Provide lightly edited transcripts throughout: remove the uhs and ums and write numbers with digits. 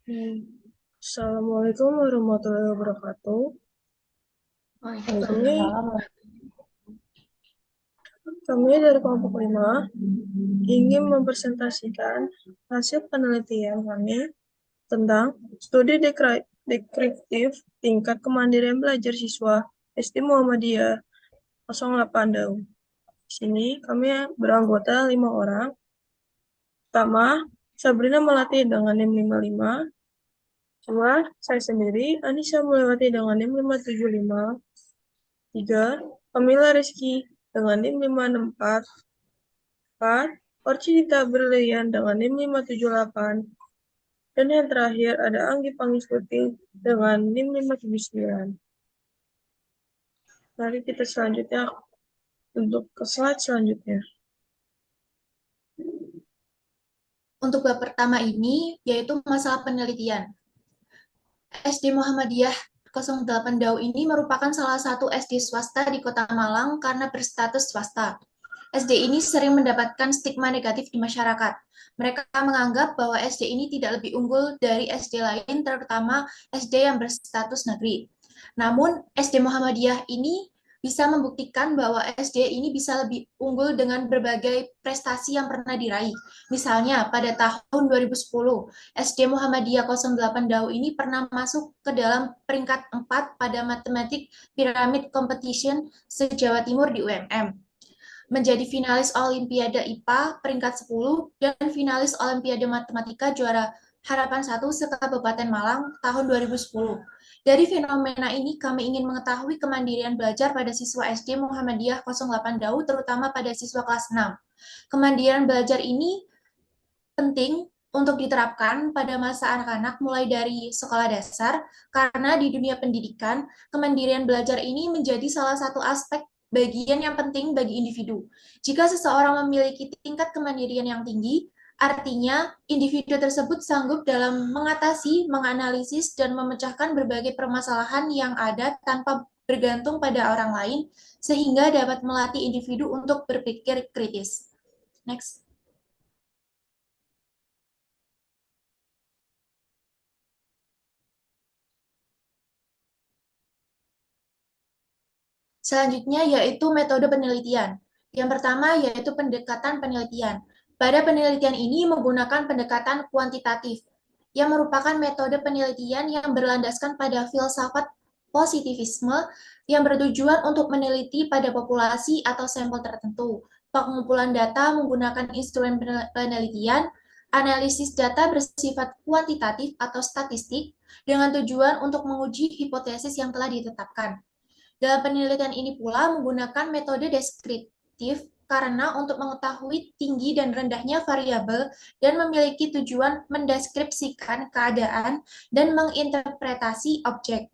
Hmm. Assalamualaikum warahmatullahi wabarakatuh. Kami, Waalaikumsalam. kami dari kelompok 5 ingin mempresentasikan hasil penelitian kami tentang studi deskriptif tingkat kemandirian belajar siswa SD Muhammadiyah 08 Dau. Di sini kami beranggota 5 orang. Pertama, Sabrina Melati dengan NIM 55. Kedua, saya sendiri, Anissa Melewati dengan NIM 575. 3. Kamila Rizky dengan NIM 564. 4. Orchidita Berlian dengan NIM 578. Dan yang terakhir ada Anggi Pangestuti dengan NIM 579. Mari kita selanjutnya untuk ke slide selanjutnya. Untuk bab pertama ini yaitu masalah penelitian. SD Muhammadiyah 08 Dau ini merupakan salah satu SD swasta di Kota Malang karena berstatus swasta. SD ini sering mendapatkan stigma negatif di masyarakat. Mereka menganggap bahwa SD ini tidak lebih unggul dari SD lain, terutama SD yang berstatus negeri. Namun, SD Muhammadiyah ini bisa membuktikan bahwa SD ini bisa lebih unggul dengan berbagai prestasi yang pernah diraih. Misalnya, pada tahun 2010, SD Muhammadiyah 08 Dau ini pernah masuk ke dalam peringkat 4 pada Matematik Pyramid Competition se-Jawa Timur di UMM, menjadi finalis Olimpiade IPA peringkat 10 dan finalis Olimpiade Matematika juara Harapan 1 se-Kabupaten Malang tahun 2010. Dari fenomena ini, kami ingin mengetahui kemandirian belajar pada siswa SD Muhammadiyah 08 Dau, terutama pada siswa kelas 6. Kemandirian belajar ini penting untuk diterapkan pada masa anak-anak mulai dari sekolah dasar, karena di dunia pendidikan, kemandirian belajar ini menjadi salah satu aspek bagian yang penting bagi individu. Jika seseorang memiliki tingkat kemandirian yang tinggi, artinya individu tersebut sanggup dalam mengatasi, menganalisis, dan memecahkan berbagai permasalahan yang ada tanpa bergantung pada orang lain, sehingga dapat melatih individu untuk berpikir kritis. Next. Selanjutnya yaitu metode penelitian. Yang pertama yaitu pendekatan penelitian. Pada penelitian ini menggunakan pendekatan kuantitatif, yang merupakan metode penelitian yang berlandaskan pada filsafat positivisme yang bertujuan untuk meneliti pada populasi atau sampel tertentu. Pengumpulan data menggunakan instrumen penelitian, analisis data bersifat kuantitatif atau statistik dengan tujuan untuk menguji hipotesis yang telah ditetapkan. Dalam penelitian ini pula menggunakan metode deskriptif karena untuk mengetahui tinggi dan rendahnya variabel dan memiliki tujuan mendeskripsikan keadaan dan menginterpretasi objek.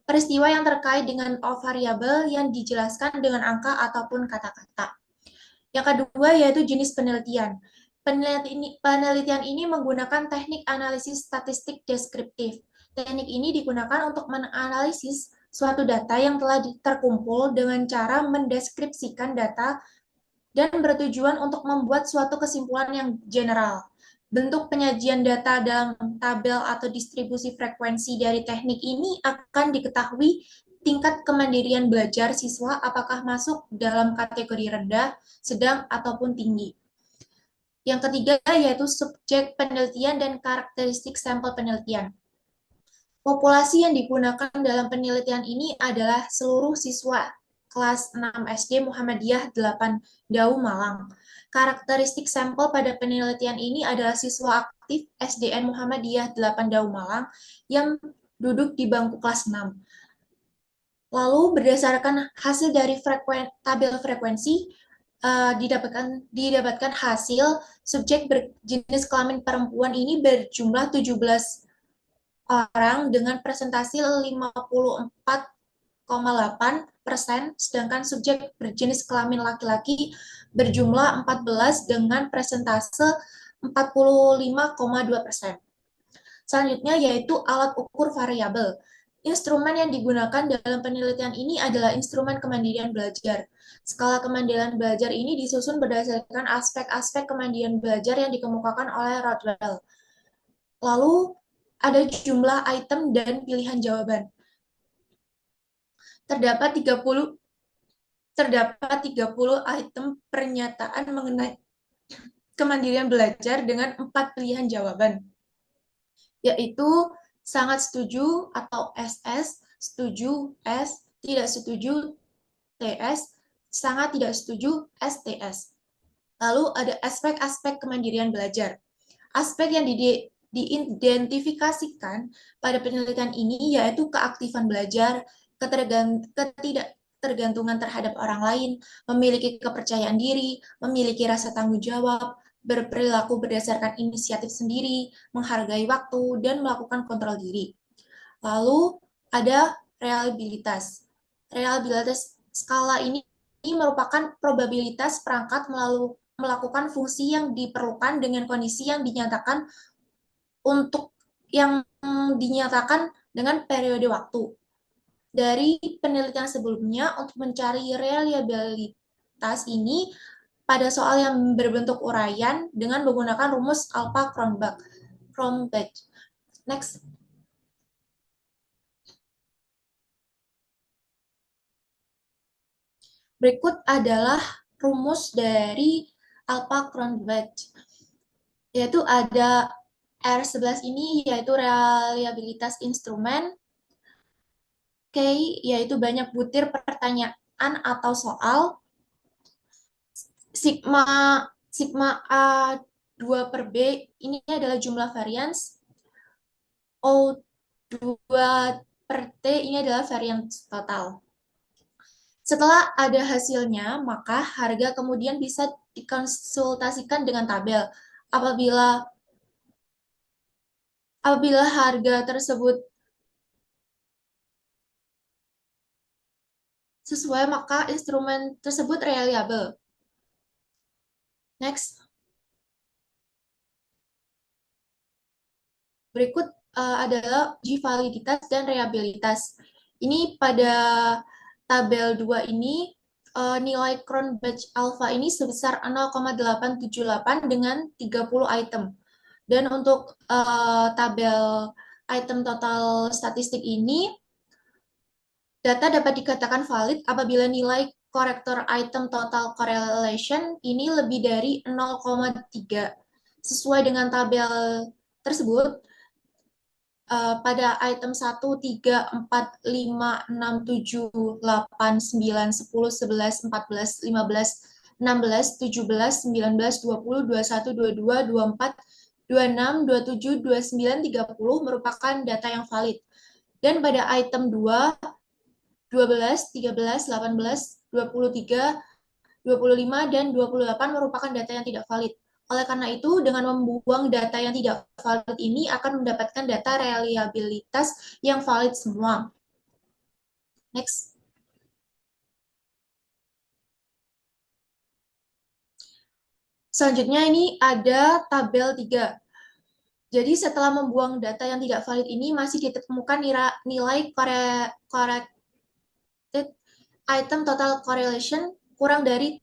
Peristiwa yang terkait dengan variabel yang dijelaskan dengan angka ataupun kata-kata. Yang kedua yaitu jenis penelitian. Penelitian ini menggunakan teknik analisis statistik deskriptif. Teknik ini digunakan untuk menganalisis suatu data yang telah terkumpul dengan cara mendeskripsikan data dan bertujuan untuk membuat suatu kesimpulan yang general. Bentuk penyajian data dalam tabel atau distribusi frekuensi dari teknik ini akan diketahui tingkat kemandirian belajar siswa apakah masuk dalam kategori rendah, sedang, ataupun tinggi. Yang ketiga yaitu subjek penelitian dan karakteristik sampel penelitian. Populasi yang digunakan dalam penelitian ini adalah seluruh siswa kelas 6 SD Muhammadiyah 8 Dau Malang. Karakteristik sampel pada penelitian ini adalah siswa aktif SDN Muhammadiyah 8 Dau Malang yang duduk di bangku kelas 6. Lalu berdasarkan hasil dari tabel frekuensi, didapatkan hasil subjek berjenis kelamin perempuan ini berjumlah 17 orang dengan presentasi 54,8%, sedangkan subjek berjenis kelamin laki-laki berjumlah 14 dengan presentase 45,2%. Selanjutnya yaitu alat ukur variabel. Instrumen yang digunakan dalam penelitian ini adalah instrumen kemandirian belajar. Skala kemandirian belajar ini disusun berdasarkan aspek-aspek kemandirian belajar yang dikemukakan oleh Rodwell. Lalu ada jumlah item dan pilihan jawaban. Terdapat 30 item pernyataan mengenai kemandirian belajar dengan 4 pilihan jawaban, yaitu sangat setuju atau SS, setuju S, tidak setuju TS, sangat tidak setuju STS. Lalu ada aspek-aspek kemandirian belajar. Aspek yang diidentifikasikan pada penelitian ini yaitu keaktifan belajar, ketidaktergantungan terhadap orang lain, memiliki kepercayaan diri, memiliki rasa tanggung jawab, berperilaku berdasarkan inisiatif sendiri, menghargai waktu, dan melakukan kontrol diri. Lalu ada reliabilitas. Reliabilitas skala ini merupakan probabilitas perangkat melakukan fungsi yang diperlukan dengan kondisi yang dinyatakan dengan periode waktu. Dari penelitian sebelumnya, untuk mencari reliabilitas ini pada soal yang berbentuk uraian dengan menggunakan rumus Alpha-Kronbach. Next. Berikut adalah rumus dari Alpha-Kronbach, yaitu ada R11 ini yaitu reliabilitas instrumen, K yaitu banyak butir pertanyaan atau soal, sigma sigma A2 per B ini adalah jumlah varians, O2 per T ini adalah varians total. Setelah ada hasilnya, maka harga kemudian bisa dikonsultasikan dengan tabel. Apabila harga tersebut sesuai, maka instrumen tersebut reliable. Next. Berikut adalah uji validitas dan reliabilitas. Ini pada tabel 2 ini nilai Cronbach alpha ini sebesar 0,878 dengan 30 item. Dan untuk tabel item total statistik ini, data dapat dikatakan valid apabila nilai korektor item total correlation ini lebih dari 0,3. Sesuai dengan tabel tersebut, pada item 1, 3, 4, 5, 6, 7, 8, 9, 10, 11, 14, 15, 16, 17, 19, 20, 21, 22, 24, 26, 27, 29, 30 merupakan data yang valid. Dan pada item 2, 12, 13, 18, 23, 25, dan 28 merupakan data yang tidak valid. Oleh karena itu, dengan membuang data yang tidak valid ini akan mendapatkan data reliabilitas yang valid semua. Next. Selanjutnya ini ada tabel 3. Jadi setelah membuang data yang tidak valid ini masih ditemukan nilai corrected item total correlation kurang dari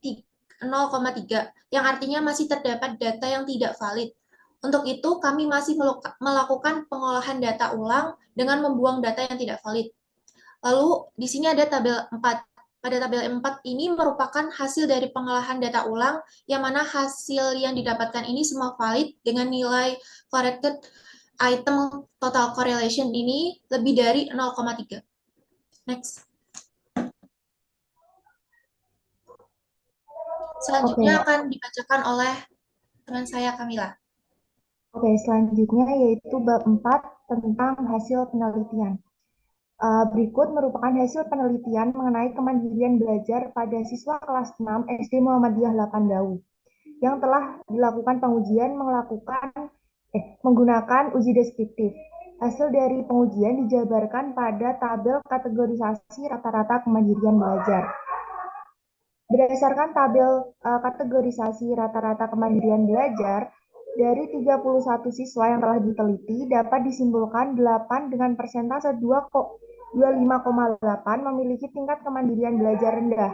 0,3, yang artinya masih terdapat data yang tidak valid. Untuk itu, kami masih melakukan pengolahan data ulang dengan membuang data yang tidak valid. Lalu, di sini ada tabel 4. Pada tabel 4 ini merupakan hasil dari pengolahan data ulang, yang mana hasil yang didapatkan ini semua valid dengan nilai corrected item total correlation ini lebih dari 0,3. Next. Selanjutnya akan dibacakan oleh teman saya, Kamila. Oke, selanjutnya yaitu bab 4 tentang hasil penelitian. Berikut merupakan hasil penelitian mengenai kemandirian belajar pada siswa kelas 6 SD Muhammadiyah 8 Dawu yang telah dilakukan pengujian menggunakan uji deskriptif. Hasil dari pengujian dijabarkan pada tabel kategorisasi rata-rata kemandirian belajar. Berdasarkan tabel kategorisasi rata-rata kemandirian belajar, dari 31 siswa yang telah diteliti, dapat disimpulkan 8 dengan persentase 25,8 memiliki tingkat kemandirian belajar rendah.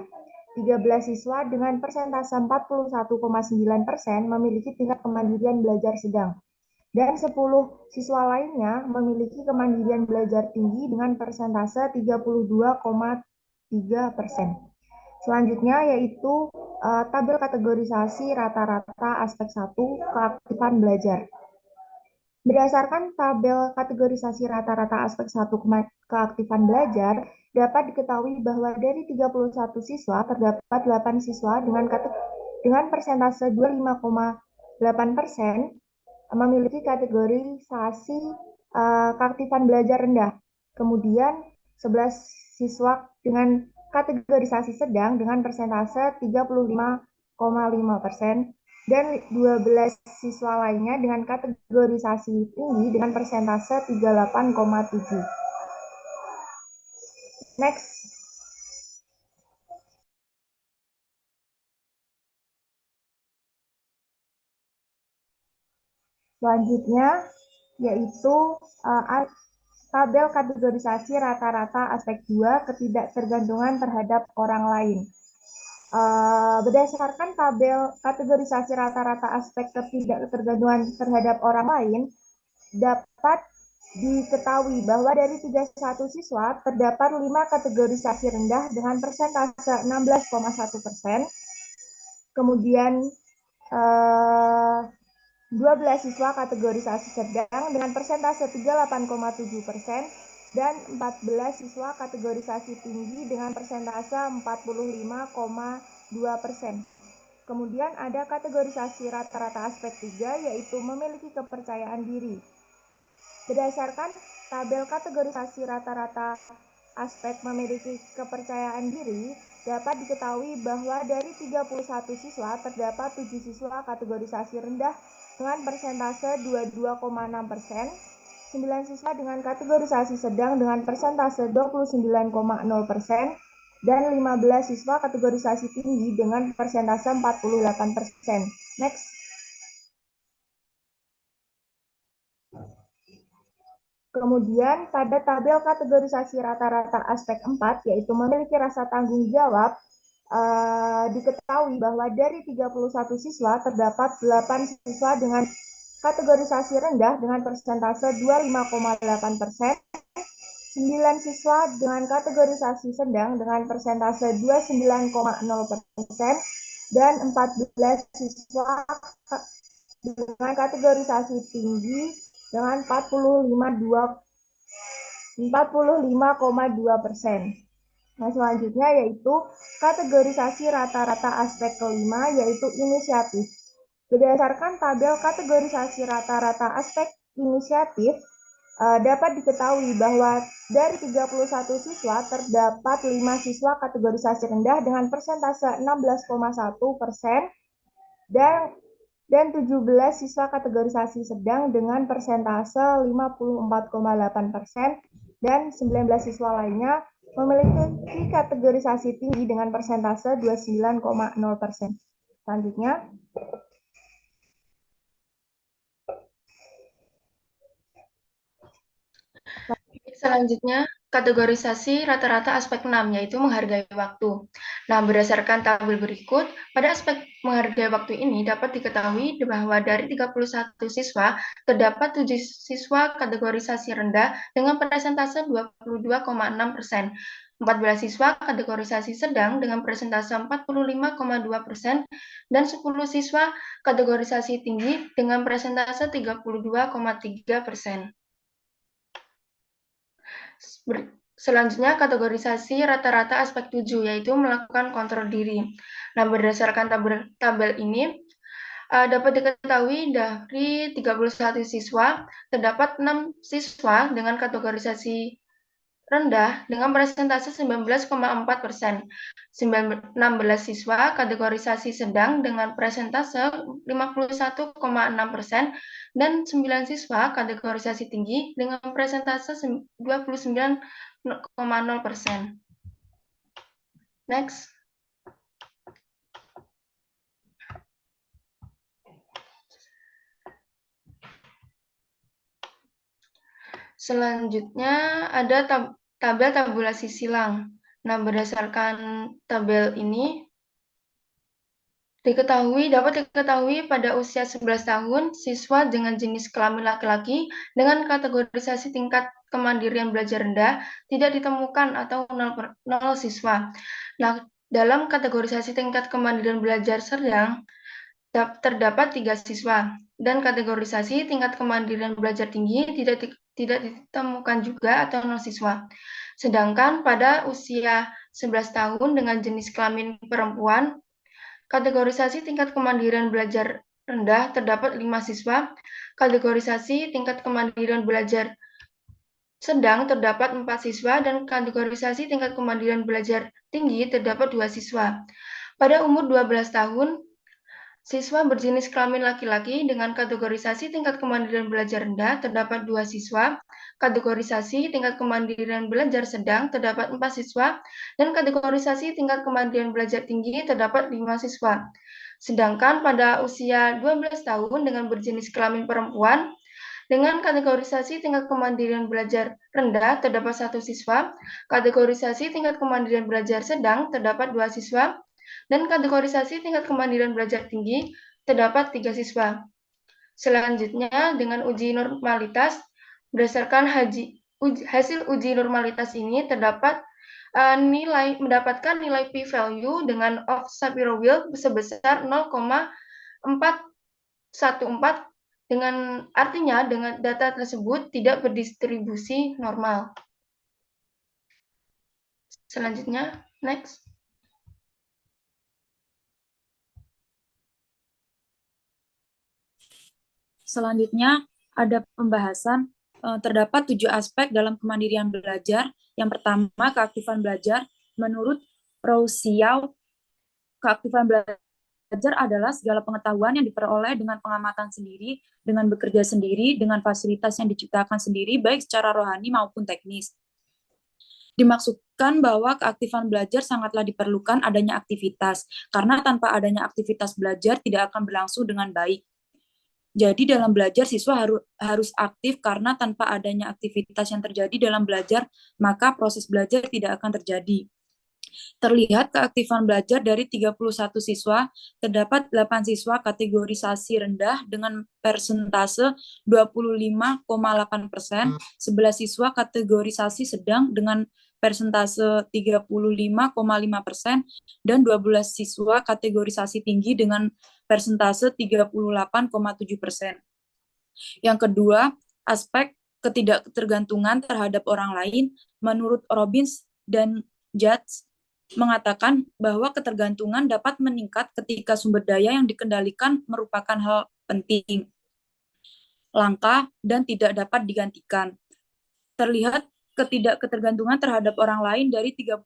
13 siswa dengan persentase 41,9% memiliki tingkat kemandirian belajar sedang. dan 10 siswa lainnya memiliki kemandirian belajar tinggi dengan persentase 32,3%. Selanjutnya yaitu tabel kategorisasi rata-rata aspek 1 keaktifan belajar. Berdasarkan tabel kategorisasi rata-rata aspek 1 keaktifan belajar, dapat diketahui bahwa dari 31 siswa terdapat 8 siswa dengan persentase 25,8% memiliki kategorisasi keaktifan belajar rendah. Kemudian 11 siswa dengan kategorisasi sedang dengan persentase 35,5% dan 12 siswa lainnya dengan kategorisasi tinggi dengan persentase 38,7%. Next. Selanjutnya yaitu tabel kategorisasi rata-rata aspek 2 ketidaktergantungan terhadap orang lain. Berdasarkan tabel kategorisasi rata-rata aspek ketidaktergantungan terhadap orang lain, dapat diketahui bahwa dari 31 siswa terdapat 5 kategorisasi rendah dengan persentase 16,1%. Kemudian 12 siswa kategorisasi sedang dengan persentase 38,7% dan 14 siswa kategorisasi tinggi dengan persentase 45,2%. Kemudian ada kategorisasi rata-rata aspek 3 yaitu memiliki kepercayaan diri. Berdasarkan tabel kategorisasi rata-rata aspek memiliki kepercayaan diri, dapat diketahui bahwa dari 31 siswa terdapat 7 siswa kategorisasi rendah dengan persentase 22,6%, 9 siswa dengan kategorisasi sedang dengan persentase 29,0%, dan 15 siswa kategorisasi tinggi dengan persentase 48%. Next. Kemudian pada tabel kategorisasi rata-rata aspek 4, yaitu memiliki rasa tanggung jawab, diketahui bahwa dari 31 siswa terdapat 8 siswa dengan kategorisasi rendah dengan persentase 25,8%, 9 siswa dengan kategorisasi sedang dengan persentase 29,0%, dan 14 siswa dengan kategorisasi tinggi dengan 45,2%. Nah, selanjutnya yaitu kategorisasi rata-rata aspek kelima, yaitu inisiatif. Berdasarkan tabel kategorisasi rata-rata aspek inisiatif, dapat diketahui bahwa dari 31 siswa terdapat 5 siswa kategorisasi rendah dengan persentase 16,1% dan 17 siswa kategorisasi sedang dengan persentase 54,8% dan 19 siswa lainnya memiliki kategorisasi tinggi dengan persentase 29,0%. Selanjutnya, selanjutnya, kategorisasi rata-rata aspek 6, yaitu menghargai waktu. Nah, berdasarkan tabel berikut, pada aspek menghargai waktu ini dapat diketahui bahwa dari 31 siswa, terdapat 7 siswa kategorisasi rendah dengan persentase 22,6%, 14 siswa kategorisasi sedang dengan persentase 45,2%, dan 10 siswa kategorisasi tinggi dengan persentase 32,3%. Selanjutnya, kategorisasi rata-rata aspek 7, yaitu melakukan kontrol diri. Nah, berdasarkan tabel ini, dapat diketahui dari 31 siswa, terdapat 6 siswa dengan kategorisasi rendah dengan persentase 19,4%, 16 siswa kategorisasi sedang dengan persentase 51,6%, dan 9 siswa kategorisasi tinggi dengan persentase 29,0%. Next. Selanjutnya ada tabel tabulasi silang. Nah, berdasarkan tabel ini, Dapat diketahui pada usia 11 tahun, siswa dengan jenis kelamin laki-laki dengan kategorisasi tingkat kemandirian belajar rendah tidak ditemukan atau 0 siswa. Nah, dalam kategorisasi tingkat kemandirian belajar sedang, terdapat 3 siswa, dan kategorisasi tingkat kemandirian belajar tinggi tidak ditemukan juga atau 0 siswa. Sedangkan pada usia 11 tahun dengan jenis kelamin perempuan, kategorisasi tingkat kemandirian belajar rendah terdapat 5 siswa, kategorisasi tingkat kemandirian belajar sedang terdapat 4 siswa, dan kategorisasi tingkat kemandirian belajar tinggi terdapat 2 siswa. Pada umur 12 tahun, siswa berjenis kelamin laki-laki dengan kategorisasi tingkat kemandirian belajar rendah terdapat 2 siswa, kategorisasi tingkat kemandirian belajar sedang terdapat 4 siswa, dan kategorisasi tingkat kemandirian belajar tinggi terdapat 5 siswa. Sedangkan pada usia 12 tahun dengan berjenis kelamin perempuan, dengan kategorisasi tingkat kemandirian belajar rendah terdapat 1 siswa, kategorisasi tingkat kemandirian belajar sedang terdapat 2 siswa, dan kategorisasi tingkat kemandirian belajar tinggi terdapat 3 siswa. Selanjutnya, dengan uji normalitas, berdasarkan hasil uji normalitas ini mendapatkan nilai p-value dengan of Shapiro-Wilk sebesar 0,414, dengan artinya dengan data tersebut tidak berdistribusi normal. Selanjutnya, next. Selanjutnya ada pembahasan terdapat 7 aspek dalam kemandirian belajar. Yang pertama, keaktifan belajar. Menurut Rousial, keaktifan belajar adalah segala pengetahuan yang diperoleh dengan pengamatan sendiri, dengan bekerja sendiri, dengan fasilitas yang diciptakan sendiri, baik secara rohani maupun teknis. Dimaksudkan bahwa keaktifan belajar sangatlah diperlukan adanya aktivitas, karena tanpa adanya aktivitas belajar tidak akan berlangsung dengan baik. Jadi dalam belajar siswa harus aktif, karena tanpa adanya aktivitas yang terjadi dalam belajar, maka proses belajar tidak akan terjadi. Terlihat keaktifan belajar dari 31 siswa, terdapat 8 siswa kategorisasi rendah dengan persentase 25,8%, 11 siswa kategorisasi sedang dengan persentase 35,5%, dan 12 siswa kategorisasi tinggi dengan persentase 38,7%. Yang kedua, aspek ketidaktergantungan terhadap orang lain. Menurut Robbins dan Judge mengatakan bahwa ketergantungan dapat meningkat ketika sumber daya yang dikendalikan merupakan hal penting, langka, dan tidak dapat digantikan. Terlihat ketidaktergantungan terhadap orang lain dari 31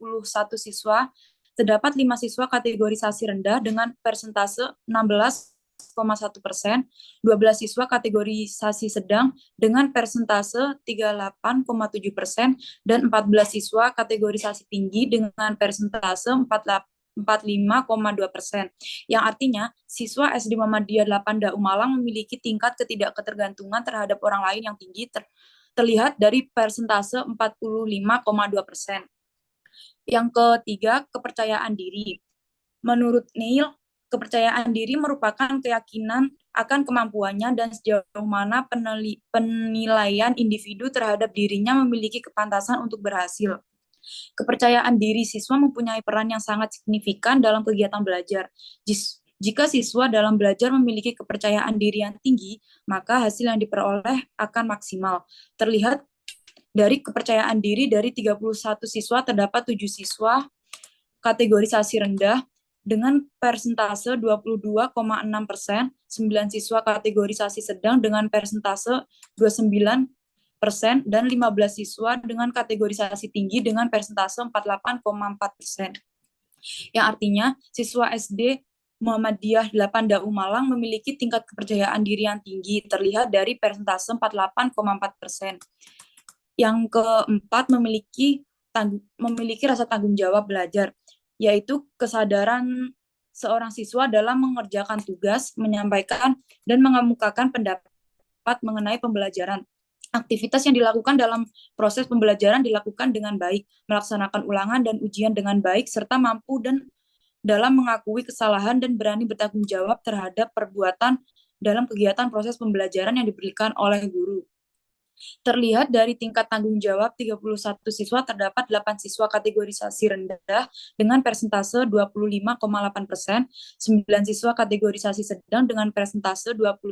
siswa, terdapat 5 siswa kategorisasi rendah dengan persentase 16,1%, 12 siswa kategorisasi sedang dengan persentase 38,7%, dan 14 siswa kategorisasi tinggi dengan persentase 45,2%, yang artinya siswa SD Muhammadiyah 8 Dau Malang memiliki tingkat ketidaktergantungan terhadap orang lain yang tinggi, terlihat dari persentase 45,2%. Yang ketiga, kepercayaan diri. Menurut Neil, kepercayaan diri merupakan keyakinan akan kemampuannya dan sejauh mana penilaian individu terhadap dirinya memiliki kepantasan untuk berhasil. Kepercayaan diri siswa mempunyai peran yang sangat signifikan dalam kegiatan belajar. Jika siswa dalam belajar memiliki kepercayaan diri yang tinggi, maka hasil yang diperoleh akan maksimal. Terlihat dari kepercayaan diri dari 31 siswa, terdapat 7 siswa kategorisasi rendah dengan persentase 22,6%, 9 siswa kategorisasi sedang dengan persentase 29%, dan 15 siswa dengan kategorisasi tinggi dengan persentase 48,4%. Yang artinya, siswa SD Muhammadiyah 8 Dau Malang memiliki tingkat kepercayaan diri yang tinggi, terlihat dari persentase 48,4%. Yang keempat, memiliki rasa tanggung jawab belajar, yaitu kesadaran seorang siswa dalam mengerjakan tugas, menyampaikan, dan mengemukakan pendapat mengenai pembelajaran. Aktivitas yang dilakukan dalam proses pembelajaran dilakukan dengan baik, melaksanakan ulangan dan ujian dengan baik, serta mampu dan dalam mengakui kesalahan dan berani bertanggung jawab terhadap perbuatan dalam kegiatan proses pembelajaran yang diberikan oleh guru. Terlihat dari tingkat tanggung jawab 31 siswa, terdapat 8 siswa kategorisasi rendah dengan persentase 25,8%, 9 siswa kategorisasi sedang dengan persentase 29%,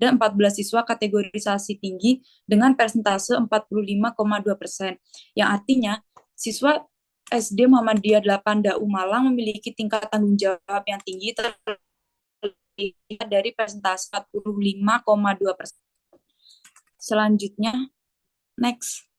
dan 14 siswa kategorisasi tinggi dengan persentase 45,2%. Yang artinya, siswa SD Muhammadiyah 8 DAU Malang memiliki tingkat tanggung jawab yang tinggi terlihat dari persentase 45,2%. Selanjutnya, next.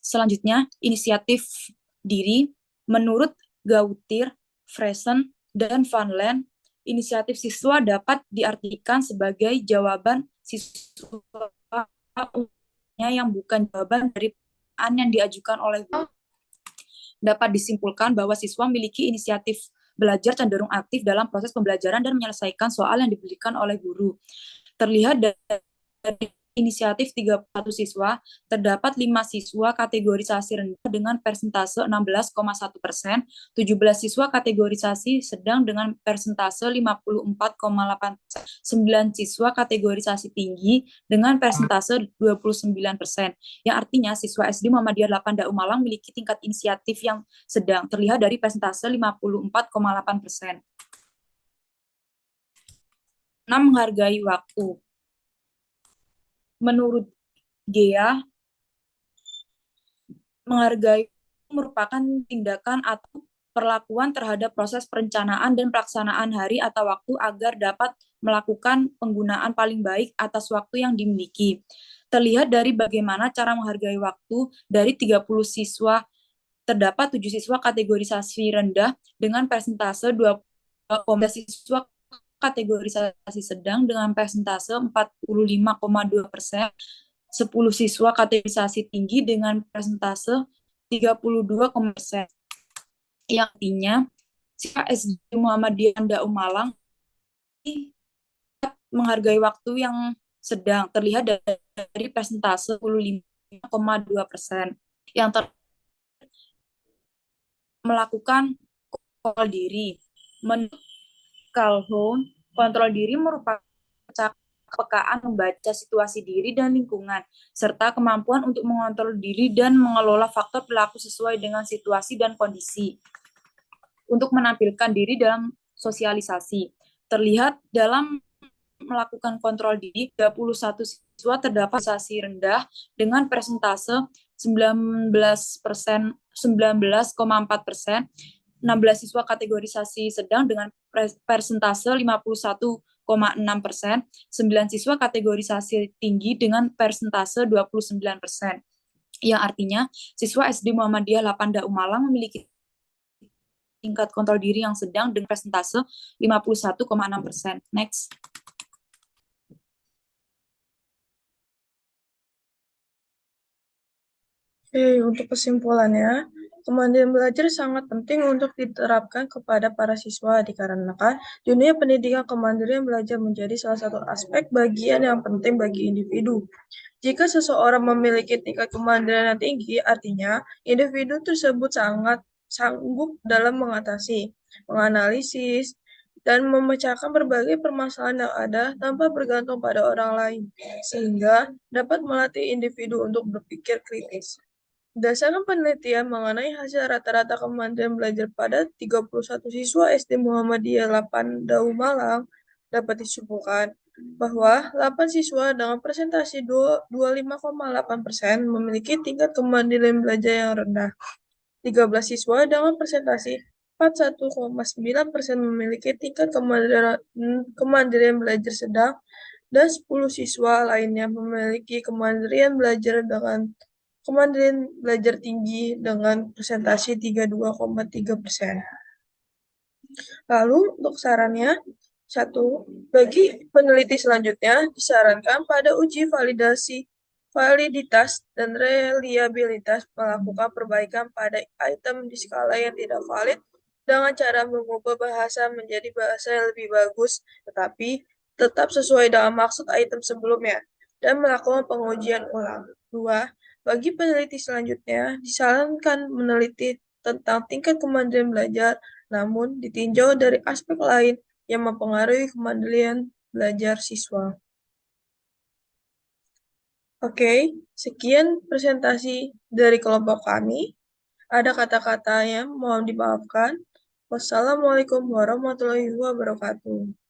Selanjutnya, inisiatif diri. Menurut Gautir, Fresen, dan Van Len, inisiatif siswa dapat diartikan sebagai jawaban siswa yang bukan jawaban dari pertanyaan yang diajukan oleh guru. Dapat disimpulkan bahwa siswa memiliki inisiatif belajar cenderung aktif dalam proses pembelajaran dan menyelesaikan soal yang diberikan oleh guru. Terlihat dari inisiatif 31 siswa, terdapat 5 siswa kategorisasi rendah dengan persentase 16,1%, 17 siswa kategorisasi sedang dengan persentase 54,8%, 9 siswa kategorisasi tinggi dengan persentase 29%. Yang artinya siswa SD Muhammadiyah 8 DAU Malang memiliki tingkat inisiatif yang sedang, terlihat dari persentase 54,8%. 6. Menghargai waktu. Menurut Gea, menghargai merupakan tindakan atau perlakuan terhadap proses perencanaan dan pelaksanaan hari atau waktu agar dapat melakukan penggunaan paling baik atas waktu yang dimiliki. Terlihat dari bagaimana cara menghargai waktu dari 30 siswa, terdapat 7 siswa kategorisasi rendah dengan persentase 2,5%, siswa kategorisasi sedang dengan persentase 45,2%, 10 siswa kategorisasi tinggi dengan persentase 32,%. Yang artinya, siswa SD Muhammadiyah DAU Malang menghargai waktu yang sedang, terlihat dari persentase 45,2%. Yang melakukan kontrol diri. Menurut Calhoun, kontrol diri merupakan kepekaan membaca situasi diri dan lingkungan, serta kemampuan untuk mengontrol diri dan mengelola faktor perilaku sesuai dengan situasi dan kondisi. Untuk menampilkan diri dalam sosialisasi. Terlihat dalam melakukan kontrol diri, 21 siswa terdapat sosialisasi rendah dengan persentase 19,4%, 16 siswa kategorisasi sedang dengan persentase 51,6%, 9 siswa kategorisasi tinggi dengan persentase 29%. Yang artinya, siswa SD Muhammadiyah 8 DAU Malang memiliki tingkat kontrol diri yang sedang dengan persentase 51,6%. Next. Oke, untuk kesimpulannya, kemandirian belajar sangat penting untuk diterapkan kepada para siswa dikarenakan dunia pendidikan kemandirian belajar menjadi salah satu aspek bagian yang penting bagi individu. Jika seseorang memiliki tingkat kemandirian yang tinggi, artinya individu tersebut sangat sanggup dalam mengatasi, menganalisis, dan memecahkan berbagai permasalahan yang ada tanpa bergantung pada orang lain, sehingga dapat melatih individu untuk berpikir kritis. Berdasarkan penelitian mengenai hasil rata-rata kemandirian belajar pada 31 siswa SD Muhammadiyah 8 DAU Malang, dapat disimpulkan bahwa 8 siswa dengan persentase 25,8% memiliki tingkat kemandirian belajar yang rendah. 13 siswa dengan persentase 41,9% memiliki tingkat kemandirian belajar sedang, dan 10 siswa lainnya memiliki kemandirian belajar tinggi dengan persentase 32,3%. Lalu untuk sarannya, 1. Bagi peneliti selanjutnya, disarankan pada uji validitas dan reliabilitas melakukan perbaikan pada item di skala yang tidak valid dengan cara mengubah bahasa menjadi bahasa yang lebih bagus, tetapi tetap sesuai dengan maksud item sebelumnya, dan melakukan pengujian ulang. 2. Bagi peneliti selanjutnya, disarankan meneliti tentang tingkat kemandirian belajar, namun ditinjau dari aspek lain yang mempengaruhi kemandirian belajar siswa. Oke, sekian presentasi dari kelompok kami. Ada kata-kata yang mohon dimaafkan. Wassalamualaikum warahmatullahi wabarakatuh.